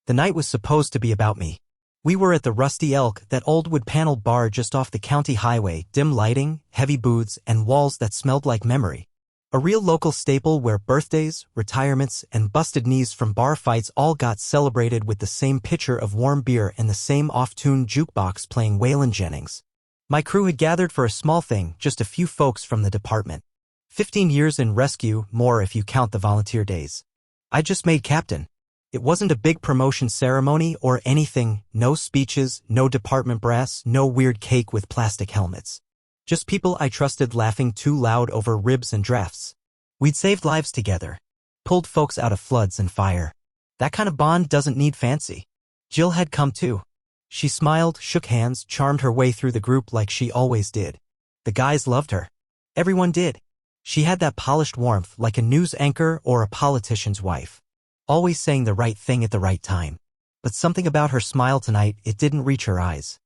The night was supposed to be about me. We were at the Rusty Elk, that old wood-paneled bar just off the county highway, dim lighting, heavy booths, and walls that smelled like memory. A real local staple where birthdays, retirements, and busted knees from bar fights all got celebrated with the same pitcher of warm beer and the same off-tune jukebox playing Waylon Jennings. My crew had gathered for a small thing, just a few folks from the department. 15 years in rescue, more if you count the volunteer days. I just made captain. It wasn't a big promotion ceremony or anything, no speeches, no department brass, no weird cake with plastic helmets. Just people I trusted laughing too loud over ribs and drafts. We'd saved lives together. Pulled folks out of floods and fire. That kind of bond doesn't need fancy. Jill had come too. She smiled, shook hands, charmed her way through the group like she always did. The guys loved her. Everyone did. She had that polished warmth like a news anchor or a politician's wife. Always saying the right thing at the right time. But something about her smile tonight, it didn't reach her eyes.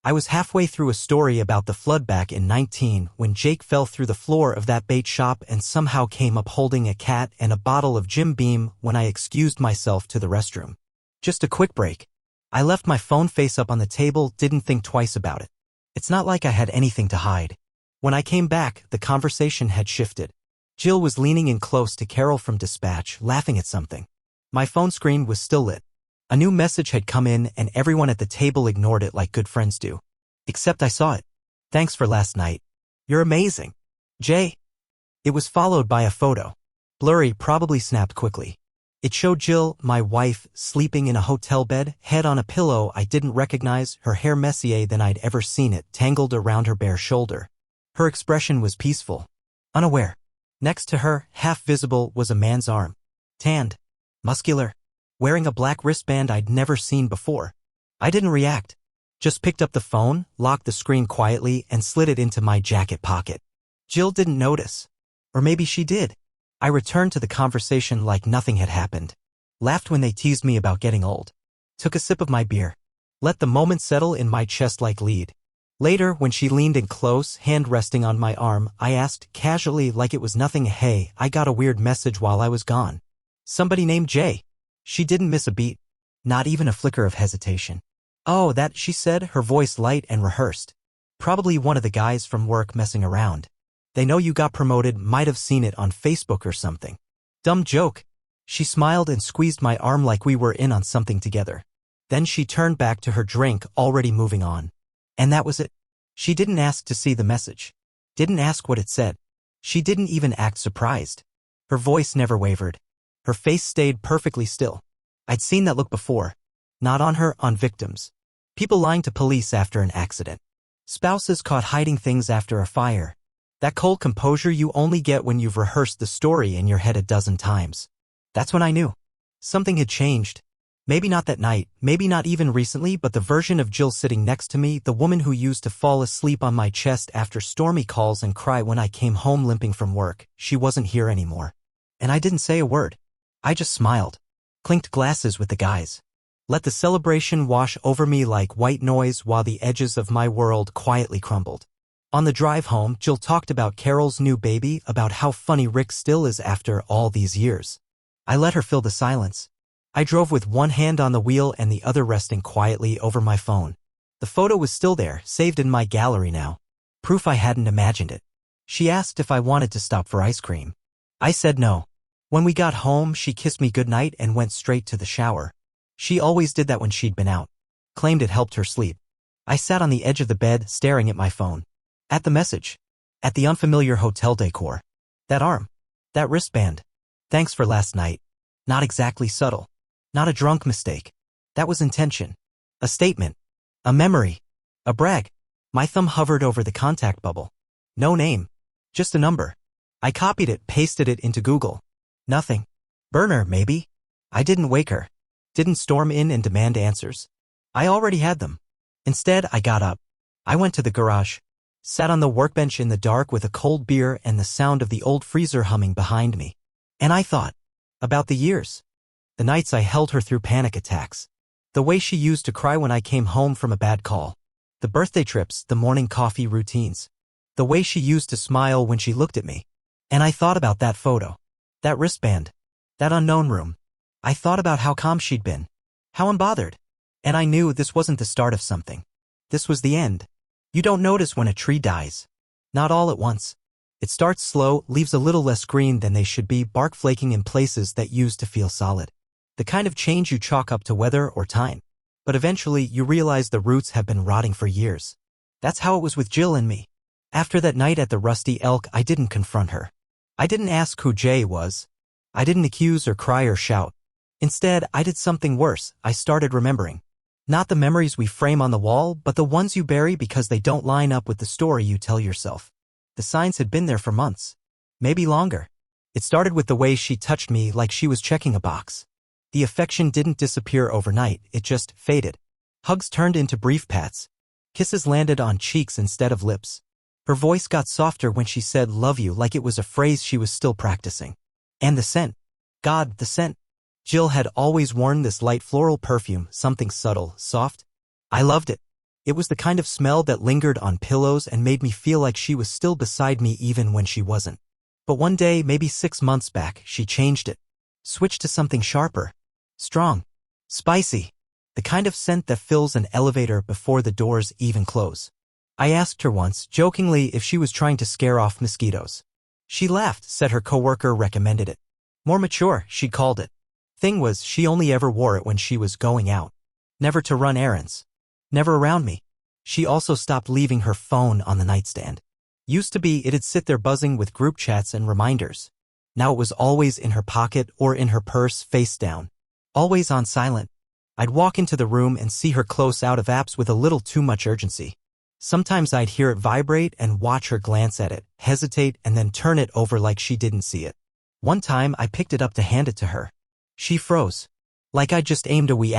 I was halfway through a story about the flood back in 19 when Jake fell through the floor of that bait shop and somehow came up holding a cat and a bottle of Jim Beam when I excused myself to the restroom. Just a quick break. I left my phone face up on the table, didn't think twice about it. It's not like I had anything to hide. When I came back, the conversation had shifted. Jill was leaning in close to Carol from dispatch, laughing at something. My phone screen was still lit. A new message had come in and everyone at the table ignored it like good friends do. Except I saw it. Thanks for last night. You're amazing. Jay. It was followed by a photo. Blurry, probably snapped quickly. It showed Jill, my wife, sleeping in a hotel bed, head on a pillow I didn't recognize, her hair messier than I'd ever seen it, tangled around her bare shoulder. Her expression was peaceful. Unaware. Next to her, half visible, was a man's arm. Tanned. Muscular. Wearing a black wristband I'd never seen before. I didn't react. Just picked up the phone, locked the screen quietly, and slid it into my jacket pocket. Jill didn't notice. Or maybe she did. I returned to the conversation like nothing had happened. Laughed when they teased me about getting old. Took a sip of my beer. Let the moment settle in my chest like lead. Later, when she leaned in close, hand resting on my arm, I asked casually like it was nothing, "Hey, I got a weird message while I was gone. Somebody named Jay." She didn't miss a beat. Not even a flicker of hesitation. "Oh, that," she said, her voice light and rehearsed. "Probably one of the guys from work messing around. They know you got promoted, might have seen it on Facebook or something. Dumb joke." She smiled and squeezed my arm like we were in on something together. Then she turned back to her drink, already moving on. And that was it. She didn't ask to see the message. Didn't ask what it said. She didn't even act surprised. Her voice never wavered. Her face stayed perfectly still. I'd seen that look before. Not on her, on victims. People lying to police after an accident. Spouses caught hiding things after a fire. That cold composure you only get when you've rehearsed the story in your head a dozen times. That's when I knew. Something had changed. Maybe not that night, maybe not even recently, but the version of Jill sitting next to me, the woman who used to fall asleep on my chest after stormy calls and cry when I came home limping from work, she wasn't here anymore. And I didn't say a word. I just smiled. Clinked glasses with the guys. Let the celebration wash over me like white noise while the edges of my world quietly crumbled. On the drive home, Jill talked about Carol's new baby, about how funny Rick still is after all these years. I let her fill the silence. I drove with one hand on the wheel and the other resting quietly over my phone. The photo was still there, saved in my gallery now. Proof I hadn't imagined it. She asked if I wanted to stop for ice cream. I said no. When we got home, she kissed me goodnight and went straight to the shower. She always did that when she'd been out. Claimed it helped her sleep. I sat on the edge of the bed, staring at my phone. At the message. At the unfamiliar hotel decor. That arm. That wristband. Thanks for last night. Not exactly subtle. Not a drunk mistake. That was intention. A statement. A memory. A brag. My thumb hovered over the contact bubble. No name. Just a number. I copied it, pasted it into Google. Nothing. Burner, maybe. I didn't wake her. Didn't storm in and demand answers. I already had them. Instead, I got up. I went to the garage. Sat on the workbench in the dark with a cold beer and the sound of the old freezer humming behind me. And I thought. About the years. The nights I held her through panic attacks. The way she used to cry when I came home from a bad call. The birthday trips, the morning coffee routines. The way she used to smile when she looked at me. And I thought about that photo. That wristband. That unknown room. I thought about how calm she'd been. How unbothered. And I knew this wasn't the start of something. This was the end. You don't notice when a tree dies. Not all at once. It starts slow, leaves a little less green than they should be, bark flaking in places that used to feel solid. The kind of change you chalk up to weather or time. But eventually you realize the roots have been rotting for years. That's how it was with Jill and me. After that night at the Rusty Elk, I didn't confront her. I didn't ask who Jay was. I didn't accuse or cry or shout. Instead, I did something worse. I started remembering. Not the memories we frame on the wall, but the ones you bury because they don't line up with the story you tell yourself. The signs had been there for months. Maybe longer. It started with the way she touched me like she was checking a box. The affection didn't disappear overnight, it just faded. Hugs turned into brief pats. Kisses landed on cheeks instead of lips. Her voice got softer when she said love you like it was a phrase she was still practicing. And the scent. God, the scent. Jill had always worn this light floral perfume, something subtle, soft. I loved it. It was the kind of smell that lingered on pillows and made me feel like she was still beside me even when she wasn't. But one day, maybe 6 months back, she changed it. Switched to something sharper. Strong. Spicy. The kind of scent that fills an elevator before the doors even close. I asked her once, jokingly, if she was trying to scare off mosquitoes. She laughed, said her coworker recommended it. More mature, she called it. Thing was, she only ever wore it when she was going out. Never to run errands. Never around me. She also stopped leaving her phone on the nightstand. Used to be, it'd sit there buzzing with group chats and reminders. Now it was always in her pocket or in her purse, face down. Always on silent. I'd walk into the room and see her close out of apps with a little too much urgency. Sometimes I'd hear it vibrate and watch her glance at it, hesitate, and then turn it over like she didn't see it. One time I picked it up to hand it to her. She froze. Like I just aimed a wee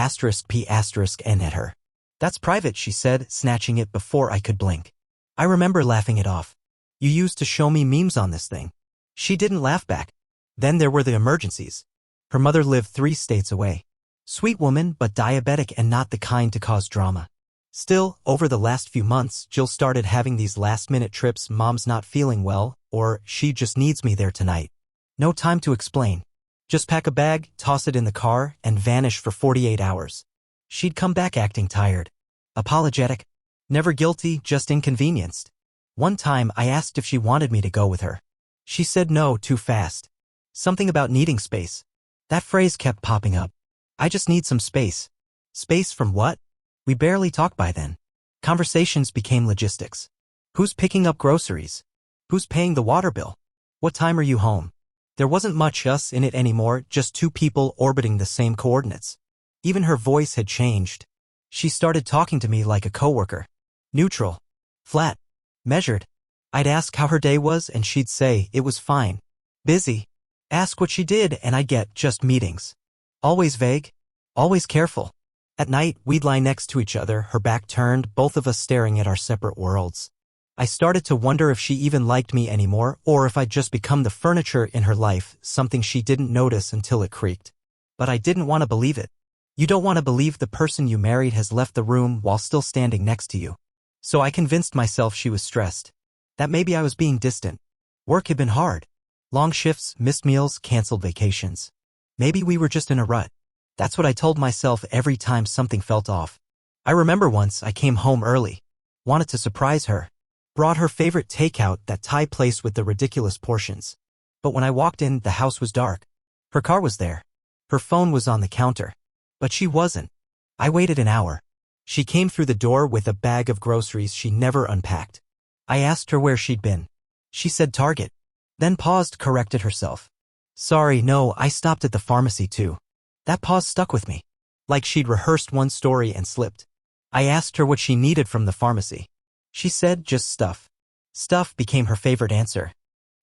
*P***N at her. That's private, she said, snatching it before I could blink. I remember laughing it off. You used to show me memes on this thing. She didn't laugh back. Then there were the emergencies. Her mother lived 3 states away. Sweet woman, but diabetic and not the kind to cause drama. Still, over the last few months, Jill started having these last-minute trips, mom's not feeling well, or she just needs me there tonight. No time to explain. Just pack a bag, toss it in the car, and vanish for 48 hours. She'd come back acting tired. Apologetic. Never guilty, just inconvenienced. One time I asked if she wanted me to go with her. She said no too fast. Something about needing space. That phrase kept popping up. I just need some space. Space from what? We barely talked by then. Conversations became logistics. Who's picking up groceries? Who's paying the water bill? What time are you home? There wasn't much us in it anymore, just 2 people orbiting the same coordinates. Even her voice had changed. She started talking to me like a coworker. Neutral. Flat. Measured. I'd ask how her day was and she'd say it was fine. Busy. Ask what she did and I'd get just meetings. Always vague. Always careful. At night, we'd lie next to each other, her back turned, both of us staring at our separate worlds. I started to wonder if she even liked me anymore, or if I'd just become the furniture in her life, something she didn't notice until it creaked. But I didn't want to believe it. You don't want to believe the person you married has left the room while still standing next to you. So I convinced myself she was stressed. That maybe I was being distant. Work had been hard. Long shifts, missed meals, canceled vacations. Maybe we were just in a rut. That's what I told myself every time something felt off. I remember once I came home early. Wanted to surprise her. Brought her favorite takeout, that Thai place with the ridiculous portions. But when I walked in, the house was dark. Her car was there. Her phone was on the counter. But she wasn't. I waited an hour. She came through the door with a bag of groceries she never unpacked. I asked her where she'd been. She said Target. Then paused, corrected herself. Sorry, no, I stopped at the pharmacy too. That pause stuck with me. Like she'd rehearsed one story and slipped. I asked her what she needed from the pharmacy. She said just stuff. Stuff became her favorite answer.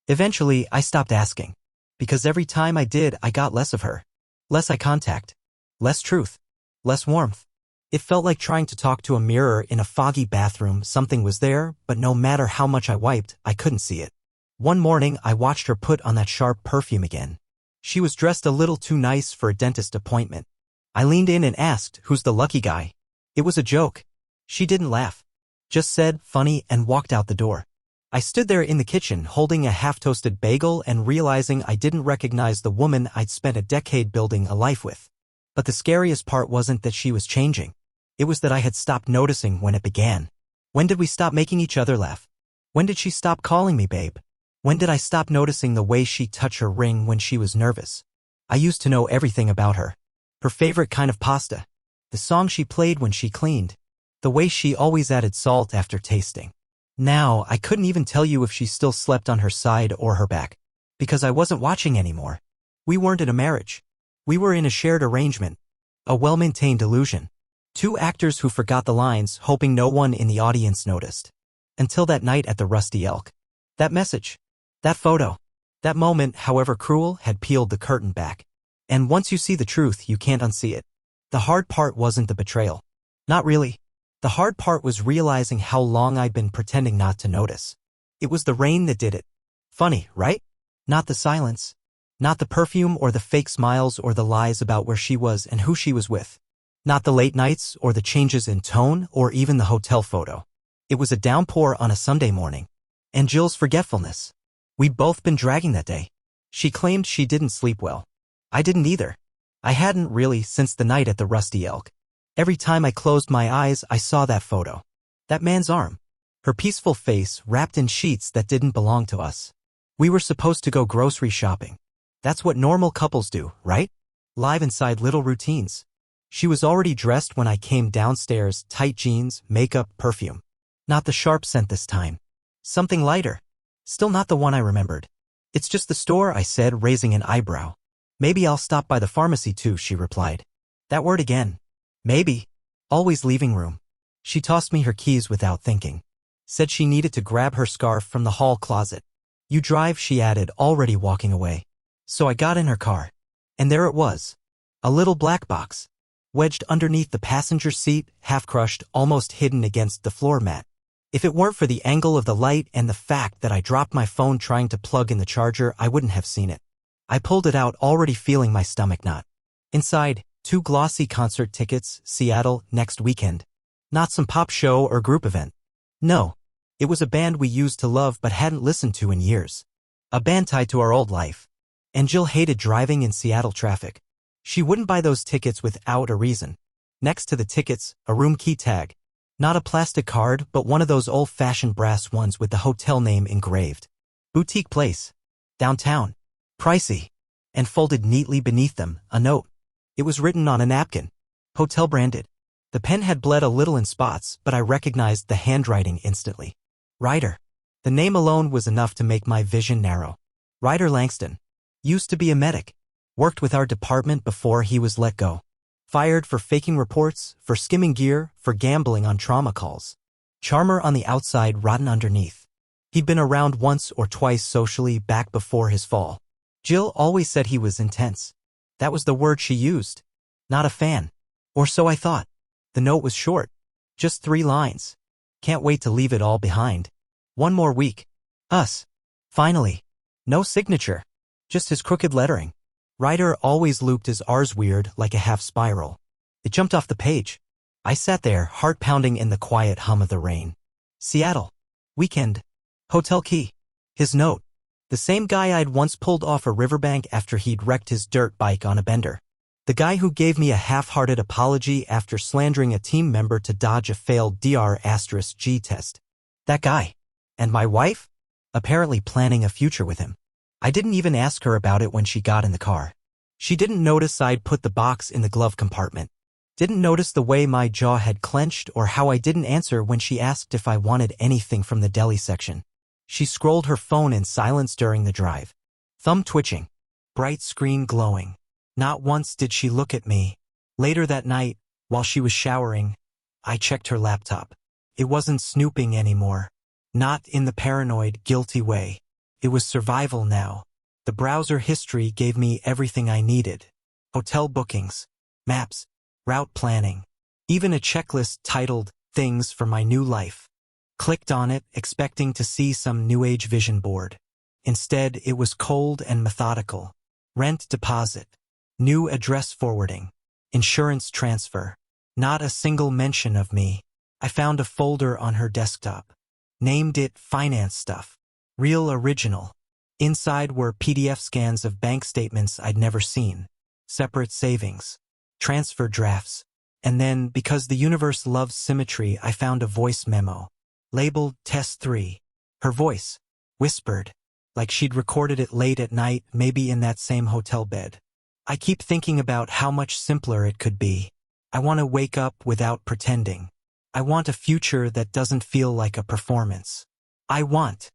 Eventually, I stopped asking. Because every time I did, I got less of her. Less eye contact. Less truth. Less warmth. It felt like trying to talk to a mirror in a foggy bathroom. Something was there, but no matter how much I wiped, I couldn't see it. One morning, I watched her put on that sharp perfume again. She was dressed a little too nice for a dentist appointment. I leaned in and asked, who's the lucky guy? It was a joke. She didn't laugh. Just said, funny, and walked out the door. I stood there in the kitchen holding a half-toasted bagel and realizing I didn't recognize the woman I'd spent a decade building a life with. But the scariest part wasn't that she was changing. It was that I had stopped noticing when it began. When did we stop making each other laugh? When did she stop calling me babe? When did I stop noticing the way she touched her ring when she was nervous? I used to know everything about her. Her favorite kind of pasta. The song she played when she cleaned. The way she always added salt after tasting. Now, I couldn't even tell you if she still slept on her side or her back. Because I wasn't watching anymore. We weren't in a marriage. We were in a shared arrangement. A well-maintained illusion. Two actors who forgot the lines, hoping no one in the audience noticed. Until that night at the Rusty Elk. That message. That photo. That moment, however cruel, had peeled the curtain back. And once you see the truth, you can't unsee it. The hard part wasn't the betrayal. Not really. The hard part was realizing how long I'd been pretending not to notice. It was the rain that did it. Funny, right? Not the silence. Not the perfume or the fake smiles or the lies about where she was and who she was with. Not the late nights or the changes in tone or even the hotel photo. It was a downpour on a Sunday morning. And Jill's forgetfulness. We'd both been dragging that day. She claimed she didn't sleep well. I didn't either. I hadn't really since the night at the Rusty Elk. Every time I closed my eyes, I saw that photo. That man's arm. Her peaceful face wrapped in sheets that didn't belong to us. We were supposed to go grocery shopping. That's what normal couples do, right? Live inside little routines. She was already dressed when I came downstairs, tight jeans, makeup, perfume. Not the sharp scent this time. Something lighter. Still not the one I remembered. It's just the store, I said, raising an eyebrow. Maybe I'll stop by the pharmacy too, she replied. That word again. Maybe. Always leaving room. She tossed me her keys without thinking. Said she needed to grab her scarf from the hall closet. You drive, she added, already walking away. So I got in her car. And there it was. A little black box. Wedged underneath the passenger seat, half crushed, almost hidden against the floor mat. If it weren't for the angle of the light and the fact that I dropped my phone trying to plug in the charger, I wouldn't have seen it. I pulled it out, already feeling my stomach knot. Inside, 2 glossy concert tickets, Seattle, next weekend. Not some pop show or group event. No. It was a band we used to love but hadn't listened to in years. A band tied to our old life. And Jill hated driving in Seattle traffic. She wouldn't buy those tickets without a reason. Next to the tickets, a room key tag. Not a plastic card, but one of those old-fashioned brass ones with the hotel name engraved. Boutique place. Downtown. Pricey. And folded neatly beneath them, a note. It was written on a napkin. Hotel branded. The pen had bled a little in spots, but I recognized the handwriting instantly. Ryder. The name alone was enough to make my vision narrow. Ryder Langston. Used to be a medic. Worked with our department before he was let go. Fired for faking reports, for skimming gear, for gambling on trauma calls. Charmer on the outside, rotten underneath. He'd been around once or twice socially back before his fall. Jill always said he was intense. That was the word she used. Not a fan. Or so I thought. The note was short. Just 3 lines. Can't wait to leave it all behind. 1 more week. Us. Finally. No signature. Just his crooked lettering. Ryder always looped his R's weird, like a half spiral. It jumped off the page. I sat there, heart pounding in the quiet hum of the rain. Seattle. Weekend. Hotel key. His note. The same guy I'd once pulled off a riverbank after he'd wrecked his dirt bike on a bender. The guy who gave me a half-hearted apology after slandering a team member to dodge a failed DR*G test. That guy. And my wife? Apparently planning a future with him. I didn't even ask her about it when she got in the car. She didn't notice I'd put the box in the glove compartment. Didn't notice the way my jaw had clenched or how I didn't answer when she asked if I wanted anything from the deli section. She scrolled her phone in silence during the drive. Thumb twitching. Bright screen glowing. Not once did she look at me. Later that night, while she was showering, I checked her laptop. It wasn't snooping anymore. Not in the paranoid, guilty way. It was survival now. The browser history gave me everything I needed. Hotel bookings, maps, route planning, even a checklist titled Things for My New Life. Clicked on it, expecting to see some new age vision board. Instead, it was cold and methodical. Rent deposit, new address forwarding, insurance transfer. Not a single mention of me. I found a folder on her desktop. Named it Finance Stuff. Real original. Inside were PDF scans of bank statements I'd never seen. Separate savings. transfer drafts. And then, because the universe loves symmetry, I found a voice memo. Labeled Test 3. Her voice. Whispered. Like she'd recorded it late at night, maybe in that same hotel bed. I keep thinking about how much simpler it could be. I want to wake up without pretending. I want a future that doesn't feel like a performance. I want.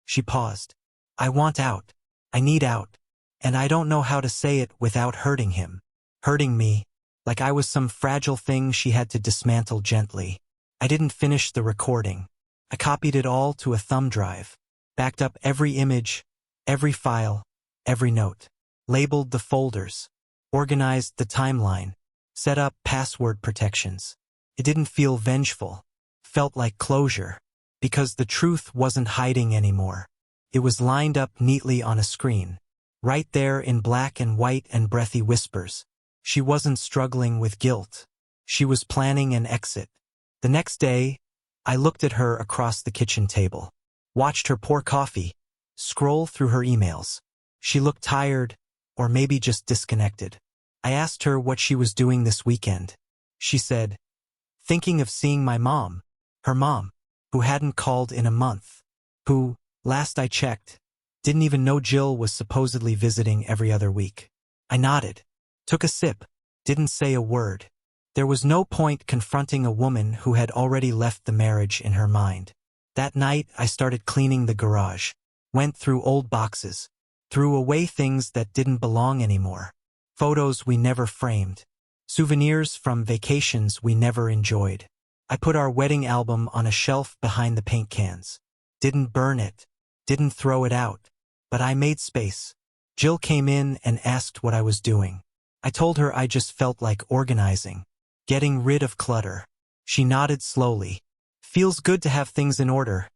She paused. I want out. I need out. And I don't know how to say it without hurting him. Hurting me, like I was some fragile thing she had to dismantle gently. I didn't finish the recording. I copied it all to a thumb drive. Backed up every image, every file, every note. Labeled the folders. Organized the timeline. Set up password protections. It didn't feel vengeful. Felt like closure. Because the truth wasn't hiding anymore. It was lined up neatly on a screen. Right there in black and white and breathy whispers. She wasn't struggling with guilt. She was planning an exit. The next day, I looked at her across the kitchen table. Watched her pour coffee. Scroll through her emails. She looked tired, or maybe just disconnected. I asked her what she was doing this weekend. She said, thinking of seeing my mom. Her mom, who hadn't called in a month. Who, last I checked, didn't even know Jill was supposedly visiting every other week. I nodded. Took a sip. Didn't say a word. There was no point confronting a woman who had already left the marriage in her mind. That night, I started cleaning the garage. Went through old boxes. Threw away things that didn't belong anymore. Photos we never framed. Souvenirs from vacations we never enjoyed. I put our wedding album on a shelf behind the paint cans. Didn't burn it. Didn't throw it out. But I made space. Jill came in and asked what I was doing. I told her I just felt like organizing. Getting rid of clutter. She nodded slowly. Feels good to have things in order,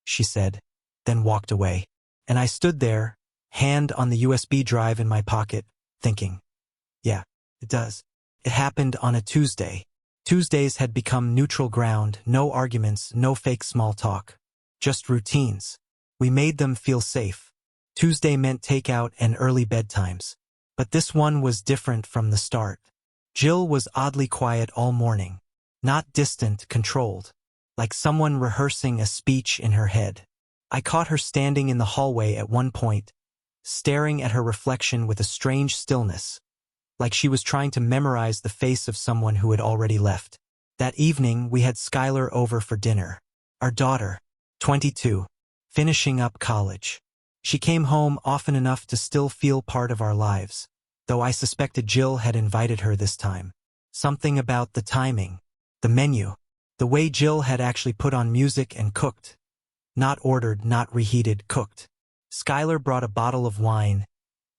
she said, then walked away. And I stood there, hand on the USB drive in my pocket, thinking, yeah, it does. It happened on a Tuesday. Tuesdays had become neutral ground, no arguments, no fake small talk. Just routines. We made them feel safe. Tuesday meant takeout and early bedtimes. But this one was different from the start. Jill was oddly quiet all morning. Not distant, controlled. Like someone rehearsing a speech in her head. I caught her standing in the hallway at one point, staring at her reflection with a strange stillness. Like she was trying to memorize the face of someone who had already left. That evening, we had Skylar over for dinner. Our daughter, 22, finishing up college. She came home often enough to still feel part of our lives, though I suspected Jill had invited her this time. Something about the timing, the menu, the way Jill had actually put on music and cooked. Not ordered, not reheated, cooked. Skylar brought a bottle of wine,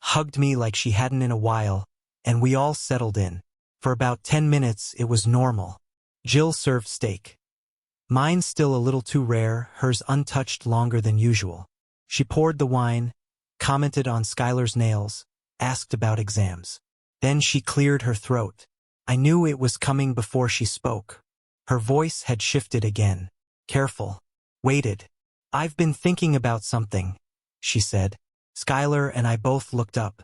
hugged me like she hadn't in a while, and we all settled in. For about 10 minutes, it was normal. Jill served steak. Mine still a little too rare, hers untouched longer than usual. She poured the wine, commented on Skylar's nails, asked about exams. Then she cleared her throat. I knew it was coming before she spoke. Her voice had shifted again. Careful. Waited. I've been thinking about something, she said. Skylar and I both looked up.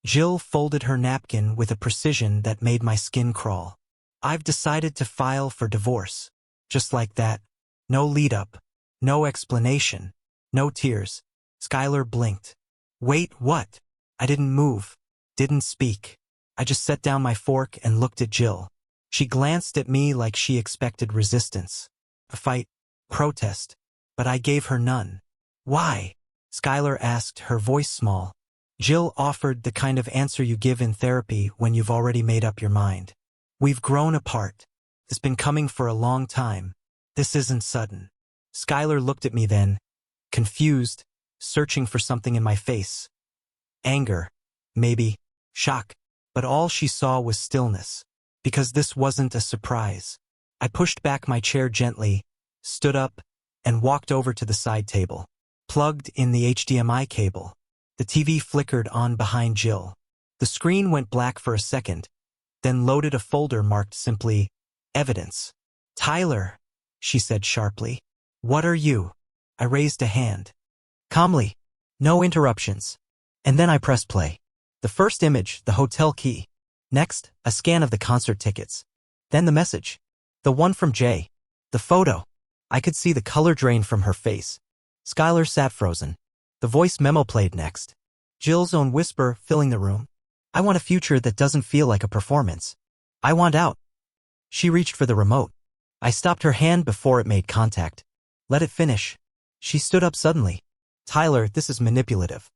Jill folded her napkin with a precision that made my skin crawl. I've decided to file for divorce. Just like that. No lead-up. No explanation. No tears. Skylar blinked. Wait, what? I didn't move. Didn't speak. I just set down my fork and looked at Jill. She glanced at me like she expected resistance. A fight. Protest. But I gave her none. Why? Skylar asked, her voice small. Jill offered the kind of answer you give in therapy when you've already made up your mind. We've grown apart. It's been coming for a long time. This isn't sudden. Skylar looked at me then, confused, searching for something in my face. Anger. Maybe. Shock. But all she saw was stillness. Because this wasn't a surprise. I pushed back my chair gently, stood up, and walked over to the side table. Plugged in the HDMI cable. The TV flickered on behind Jill. The screen went black for a second, then loaded a folder marked simply, Evidence. Tyler, she said sharply. What are you? I raised a hand. Calmly. No interruptions. And then I pressed play. The first image, the hotel key. Next, a scan of the concert tickets. Then the message. The one from Jay. The photo. I could see the color drain from her face. Skylar sat frozen. The voice memo played next. Jill's own whisper filling the room. I want a future that doesn't feel like a performance. I want out. She reached for the remote. I stopped her hand before it made contact. Let it finish. She stood up suddenly. Tyler, this is manipulative.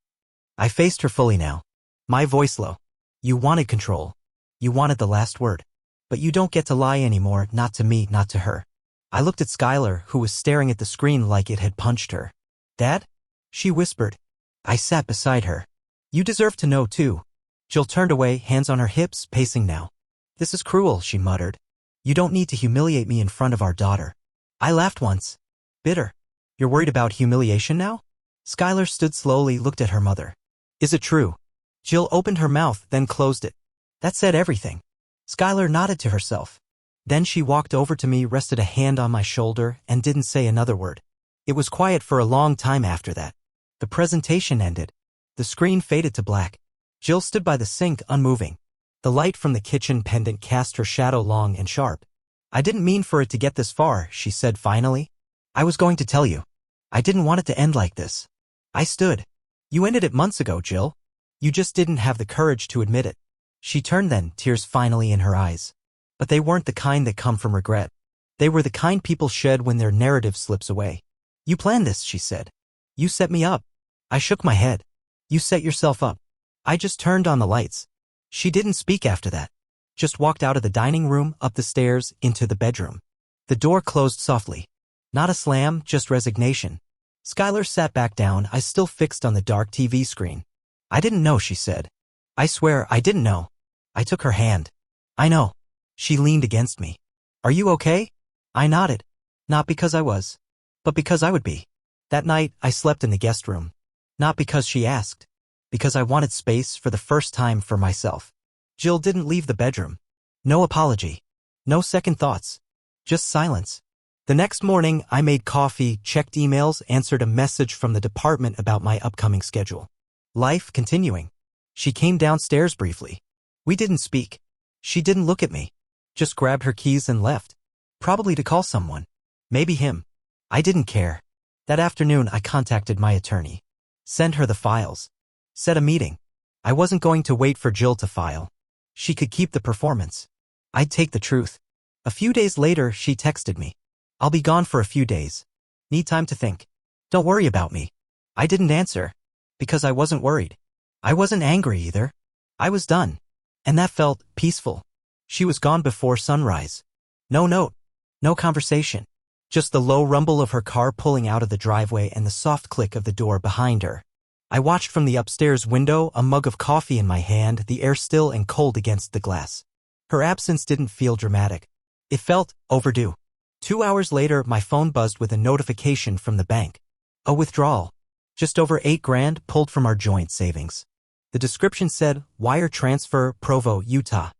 I faced her fully now. My voice low. You wanted control. You wanted the last word. But you don't get to lie anymore, not to me, not to her. I looked at Skylar, who was staring at the screen like it had punched her. Dad? She whispered. I sat beside her. You deserve to know too. Jill turned away, hands on her hips, pacing now. This is cruel, she muttered. You don't need to humiliate me in front of our daughter. I laughed once. Bitter. You're worried about humiliation now? Skylar stood slowly, looked at her mother. Is it true? Jill opened her mouth, then closed it. That said everything. Skylar nodded to herself. Then she walked over to me, rested a hand on my shoulder, and didn't say another word. It was quiet for a long time after that. The presentation ended. The screen faded to black. Jill stood by the sink, unmoving. The light from the kitchen pendant cast her shadow long and sharp. I didn't mean for it to get this far, she said finally. I was going to tell you. I didn't want it to end like this. I stood. You ended it months ago, Jill. You just didn't have the courage to admit it. She turned then, tears finally in her eyes. But they weren't the kind that come from regret. They were the kind people shed when their narrative slips away. You planned this, she said. You set me up. I shook my head. You set yourself up. I just turned on the lights. She didn't speak after that. Just walked out of the dining room, up the stairs, into the bedroom. The door closed softly. Not a slam, just resignation. Skylar sat back down, eyes still fixed on the dark TV screen. I didn't know, she said. I swear, I didn't know. I took her hand. I know. She leaned against me. Are you okay? I nodded. Not because I was, but because I would be. That night, I slept in the guest room. Not because she asked. Because I wanted space for the first time for myself. Jill didn't leave the bedroom. No apology. No second thoughts. Just silence. The next morning, I made coffee, checked emails, answered a message from the department about my upcoming schedule. Life continuing. She came downstairs briefly. We didn't speak. She didn't look at me. Just grabbed her keys and left. Probably to call someone. Maybe him. I didn't care. That afternoon, I contacted my attorney. Sent her the files. Set a meeting. I wasn't going to wait for Jill to file. She could keep the performance. I'd take the truth. A few days later, she texted me. I'll be gone for a few days. Need time to think. Don't worry about me. I didn't answer. Because I wasn't worried. I wasn't angry either. I was done. And that felt peaceful. She was gone before sunrise. No note. No conversation. Just the low rumble of her car pulling out of the driveway and the soft click of the door behind her. I watched from the upstairs window, a mug of coffee in my hand, the air still and cold against the glass. Her absence didn't feel dramatic. It felt overdue. 2 hours later, my phone buzzed with a notification from the bank. A withdrawal. Just over $8,000 pulled from our joint savings. The description said, wire transfer, Provo, Utah.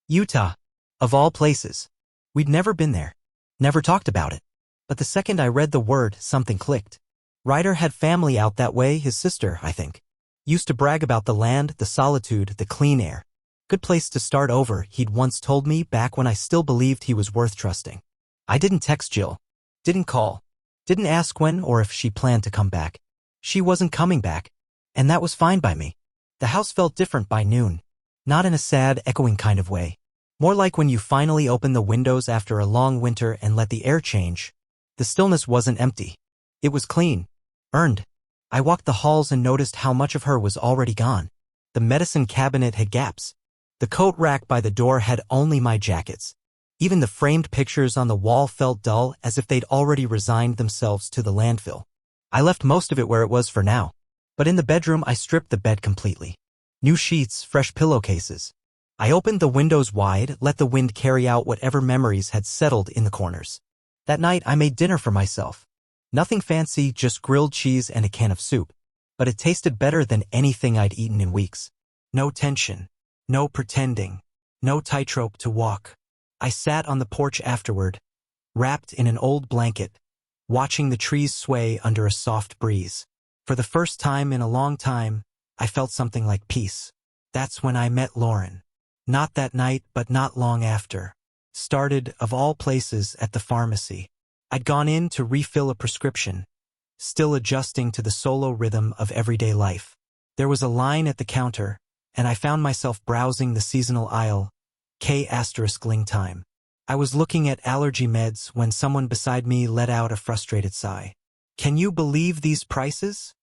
Utah. Of all places. We'd never been there. Never talked about it. But the second I read the word, something clicked. Ryder had family out that way, his sister, I think. Used to brag about the land, the solitude, the clean air. Good place to start over, he'd once told me back when I still believed he was worth trusting. I didn't text Jill. Didn't call. Didn't ask when or if she planned to come back. She wasn't coming back. And that was fine by me. The house felt different by noon. Not in a sad, echoing kind of way. More like when you finally open the windows after a long winter and let the air change. The stillness wasn't empty. It was clean. Earned. I walked the halls and noticed how much of her was already gone. The medicine cabinet had gaps. The coat rack by the door had only my jackets. Even the framed pictures on the wall felt dull, as if they'd already resigned themselves to the landfill. I left most of it where it was for now. But in the bedroom, I stripped the bed completely. New sheets, fresh pillowcases. I opened the windows wide, let the wind carry out whatever memories had settled in the corners. That night, I made dinner for myself. Nothing fancy, just grilled cheese and a can of soup. But it tasted better than anything I'd eaten in weeks. No tension. No pretending. No tightrope to walk. I sat on the porch afterward, wrapped in an old blanket, watching the trees sway under a soft breeze. For the first time in a long time, I felt something like peace. That's when I met Lauren. Not that night, but not long after. Started, of all places, at the pharmacy. I'd gone in to refill a prescription, still adjusting to the solo rhythm of everyday life. There was a line at the counter, and I found myself browsing the seasonal aisle, K*ling time. I was looking at allergy meds when someone beside me let out a frustrated sigh. "Can you believe these prices?"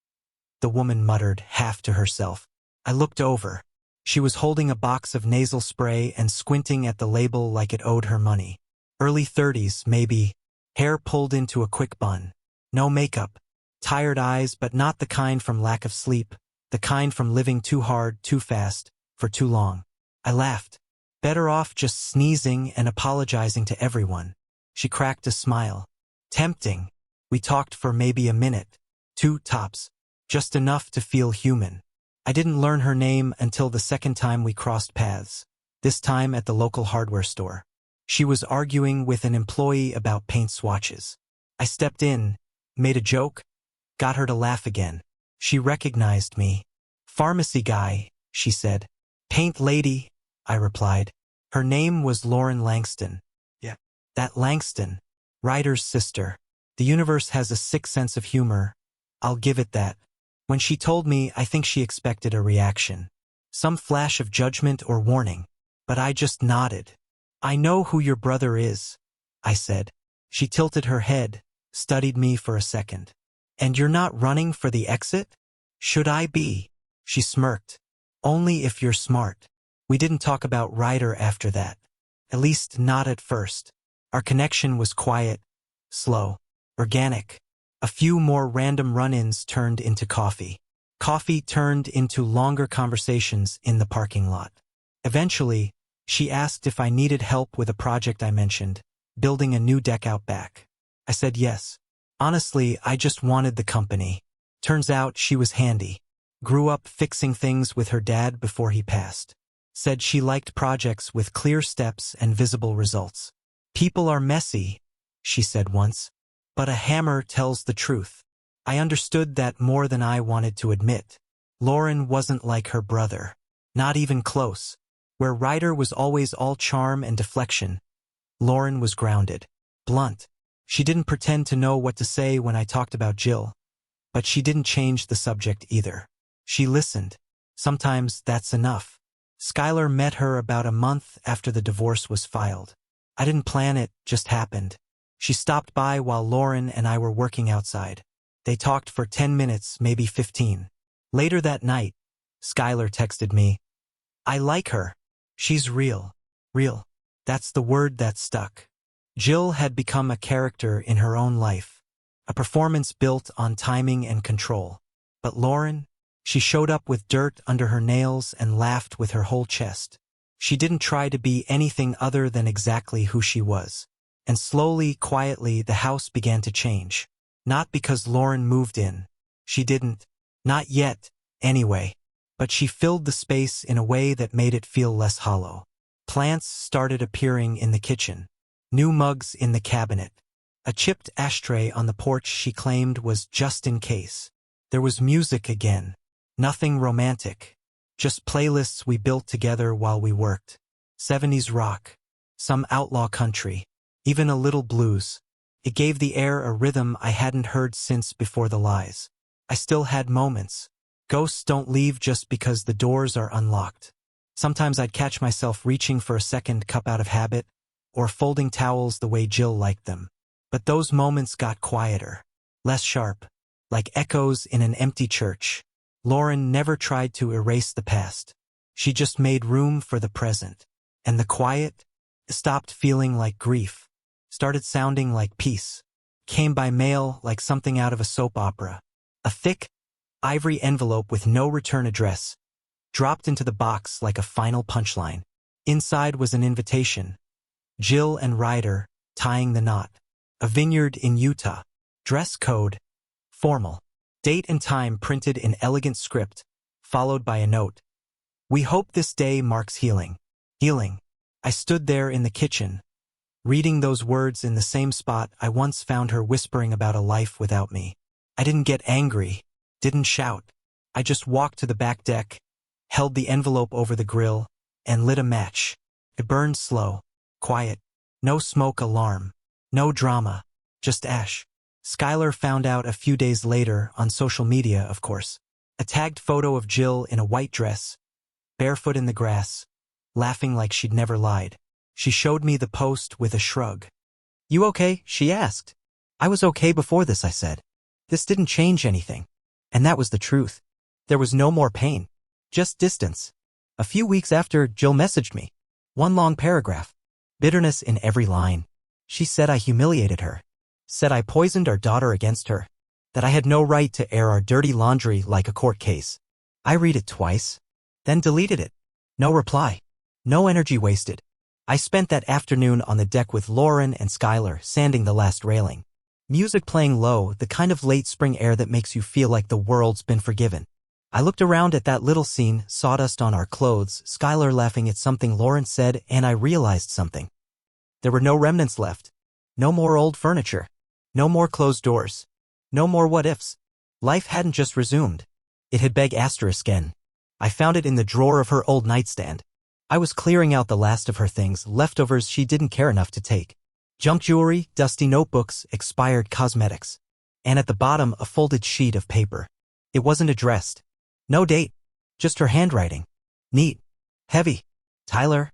the woman muttered, half to herself. I looked over. She was holding a box of nasal spray and squinting at the label like it owed her money. Early 30s, maybe, hair pulled into a quick bun. No makeup. Tired eyes, but not the kind from lack of sleep, the kind from living too hard, too fast, for too long. I laughed. Better off just sneezing and apologizing to everyone. She cracked a smile. Tempting. We talked for maybe a minute. 2 tops. Just enough to feel human. I didn't learn her name until the second time we crossed paths, this time at the local hardware store. She was arguing with an employee about paint swatches. I stepped in, made a joke, got her to laugh again. She recognized me. "Pharmacy guy," she said. "Paint lady," I replied. Her name was Lauren Langston. Yeah. That Langston. Ryder's sister. The universe has a sick sense of humor. I'll give it that. When she told me, I think she expected a reaction. Some flash of judgment or warning. But I just nodded. "I know who your brother is," I said. She tilted her head, studied me for a second. "And you're not running for the exit?" "Should I be?" She smirked. "Only if you're smart." We didn't talk about Ryder after that. At least not at first. Our connection was quiet, slow, organic. A few more random run-ins turned into coffee. Coffee turned into longer conversations in the parking lot. Eventually, she asked if I needed help with a project I mentioned, building a new deck out back. I said yes. Honestly, I just wanted the company. Turns out she was handy. Grew up fixing things with her dad before he passed. Said she liked projects with clear steps and visible results. "People are messy," she said once. "But a hammer tells the truth." I understood that more than I wanted to admit. Lauren wasn't like her brother. Not even close. Where Ryder was always all charm and deflection, Lauren was grounded, blunt. She didn't pretend to know what to say when I talked about Jill. But she didn't change the subject either. She listened. Sometimes that's enough. Skylar met her about a month after the divorce was filed. I didn't plan it, just happened. She stopped by while Lauren and I were working outside. They talked for 10 minutes, maybe 15. Later that night, Skylar texted me, "I like her. She's real." Real. That's the word that stuck. Jill had become a character in her own life. A performance built on timing and control. But Lauren? She showed up with dirt under her nails and laughed with her whole chest. She didn't try to be anything other than exactly who she was. And slowly, quietly, the house began to change. Not because Lauren moved in. She didn't. Not yet, anyway. But she filled the space in a way that made it feel less hollow. Plants started appearing in the kitchen. New mugs in the cabinet. A chipped ashtray on the porch she claimed was just in case. There was music again. Nothing romantic. Just playlists we built together while we worked. 70s rock. Some outlaw country. Even a little blues. It gave the air a rhythm I hadn't heard since before the lies. I still had moments. Ghosts don't leave just because the doors are unlocked. Sometimes I'd catch myself reaching for a second cup out of habit, or folding towels the way Jill liked them. But those moments got quieter. Less sharp. Like echoes in an empty church. Lauren never tried to erase the past. She just made room for the present. And the quiet stopped feeling like grief. Started sounding like peace. Came by mail like something out of a soap opera. A thick, ivory envelope with no return address. Dropped into the box like a final punchline. Inside was an invitation. Jill and Ryder, tying the knot. A vineyard in Utah. Dress code. Formal. Date and time printed in elegant script, followed by a note. "We hope this day marks healing." Healing. I stood there in the kitchen, reading those words in the same spot I once found her whispering about a life without me. I didn't get angry, didn't shout. I just walked to the back deck, held the envelope over the grill, and lit a match. It burned slow, quiet, no smoke alarm, no drama, just ash. Skylar found out a few days later on social media, of course. A tagged photo of Jill in a white dress, barefoot in the grass, laughing like she'd never lied. She showed me the post with a shrug. "You okay?" she asked. "I was okay before this," I said. "This didn't change anything." And that was the truth. There was no more pain, just distance. A few weeks after, Jill messaged me. One long paragraph. Bitterness in every line. She said I humiliated her. Said I poisoned our daughter against her. That I had no right to air our dirty laundry like a court case. I read it twice, then deleted it. No reply. No energy wasted. I spent that afternoon on the deck with Lauren and Skylar, sanding the last railing. Music playing low, the kind of late spring air that makes you feel like the world's been forgiven. I looked around at that little scene, sawdust on our clothes, Skylar laughing at something Lauren said, and I realized something. There were no remnants left. No more old furniture. No more closed doors. No more what-ifs. Life hadn't just resumed. It had begged asterisk again. I found it in the drawer of her old nightstand. I was clearing out the last of her things, leftovers she didn't care enough to take. Junk jewelry, dusty notebooks, expired cosmetics. And at the bottom, a folded sheet of paper. It wasn't addressed. No date. Just her handwriting. Neat. Heavy. Tyler.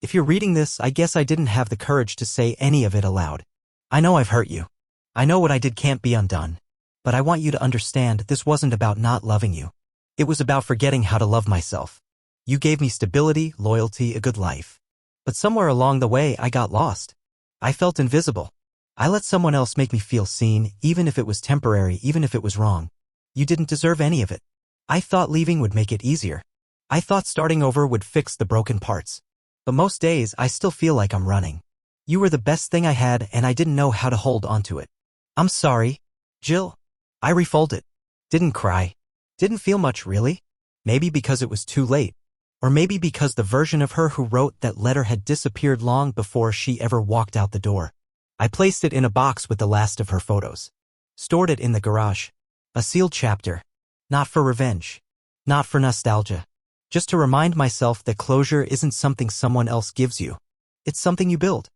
If you're reading this, I guess I didn't have the courage to say any of it aloud. I know I've hurt you. I know what I did can't be undone. But I want you to understand this wasn't about not loving you. It was about forgetting how to love myself. You gave me stability, loyalty, a good life. But somewhere along the way, I got lost. I felt invisible. I let someone else make me feel seen, even if it was temporary, even if it was wrong. You didn't deserve any of it. I thought leaving would make it easier. I thought starting over would fix the broken parts. But most days, I still feel like I'm running. You were the best thing I had, and I didn't know how to hold onto it. I'm sorry, Jill. I refolded. Didn't cry. Didn't feel much, really. Maybe because it was too late. Or maybe because the version of her who wrote that letter had disappeared long before she ever walked out the door. I placed it in a box with the last of her photos. Stored it in the garage. A sealed chapter. Not for revenge. Not for nostalgia. Just to remind myself that closure isn't something someone else gives you. It's something you build.